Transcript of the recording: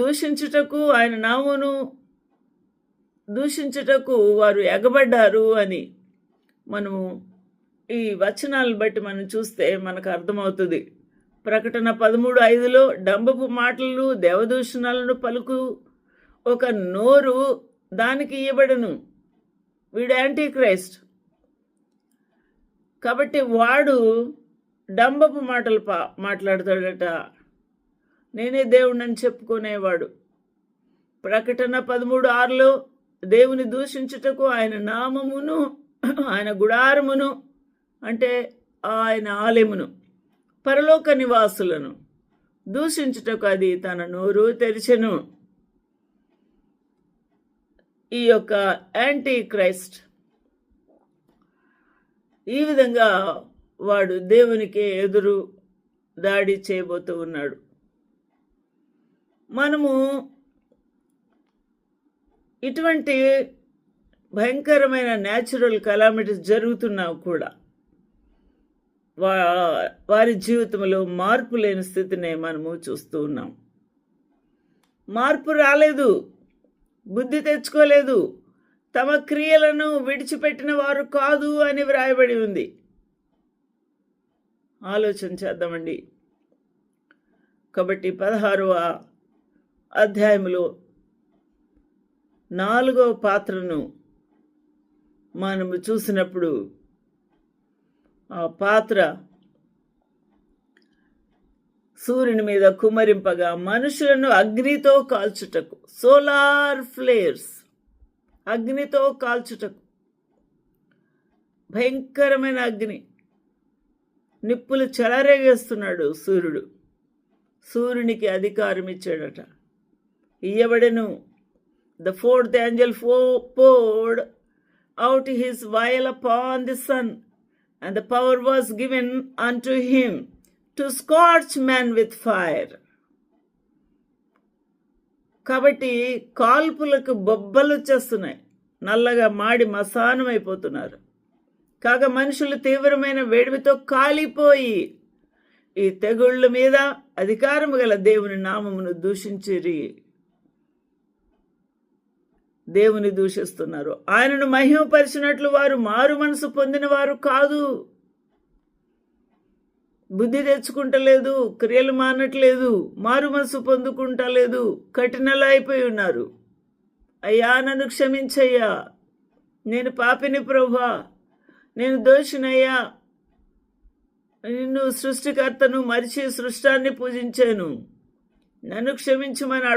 దూషించుటకు ఆయన నామమును దూషించుటకు వారు ఎగబడ్డారు అని మనము ఈ వచనాలను బట్టి మనం చూస్తే మనకు అర్థమవుతుంది. ప్రకటన 13:5లో డంబపు మాటలు దేవదూషణాలను పలుకు ఒక నోరు దానికి ఇయ్యబడును. వీడు యాంటీ క్రైస్ట్ కాబట్టి వాడు డంబపు మాటలు మాట్లాడతాడట. నేనే దేవుడిని చెప్పుకునేవాడు. ప్రకటన 13:6లో దేవుని దూషించుటకు ఆయన నామమును ఆయన గుడారమును అంటే ఆయన ఆలయమును పరలోక నివాసులను దూషించుటకు అది తన నోరు తెరిచెను. ఈ యొక్క యాంటీ క్రైస్ట్ ఈ విధంగా వాడు దేవునికి ఎదురు దాడి చేయబోతూ ఉన్నాడు. మనము ఇటువంటి భయంకరమైన న్యాచురల్ కెలామిటీస్ జరుగుతున్నా కూడా వారి జీవితంలో మార్పు లేని స్థితినే మనము చూస్తూ ఉన్నాం. మార్పు రాలేదు, బుద్ధి తెచ్చుకోలేదు, తమ క్రియలను విడిచిపెట్టిన వారు కాదు అని వ్రాయబడి ఉంది. ఆలోచన చేద్దామండి. కాబట్టి 16వ అధ్యాయంలో 4వ పాత్రను మనము చూసినప్పుడు ఆ పాత్ర సూర్యుని మీద కుమ్మరింపగా మనుషులను అగ్నితో కాల్చుటకు, సోలార్ ఫ్లేర్స్, అగ్నితో కాల్చుటకు, భయంకరమైన అగ్ని, నిప్పులు చెలరేగేస్తున్నాడు సూర్యుడు. సూర్యునికి అధికారం ఇచ్చాడట, ఇయ్యబడెను. The fourth angel poured out his vial upon the sun, and the power was given unto him to scorch men with fire. కాబట్టి కాల్పులకు బొబ్బలు వచ్చేస్తున్నాయి, నల్లగా మాడి మసానం అయిపోతున్నారు. కాగా మనుషులు తీవ్రమైన వేడిమితో కాలిపోయి ఈ తెగుళ్ళ మీద అధికారము గల దేవుని నామమును దూషించిరి. దేవుని దూషిస్తున్నారు. ఆయనను మహిమపరిచినట్లు వారు మారు మనసు పొందిన వారు కాదు. బుద్ధి తెచ్చుకుంటలేదు, క్రియలు మానట్లేదు, మారు మనసు పొందుకుంటలేదు, కఠినలు అయిపోయి ఉన్నారు. అయ్యా నన్ను క్షమించయ్యా, నేను పాపిని ప్రభువా, నేను దోషినయ్యా, నిన్ను సృష్టికర్తను మరిచి సృష్టాన్ని పూజించాను, నన్ను క్షమించమని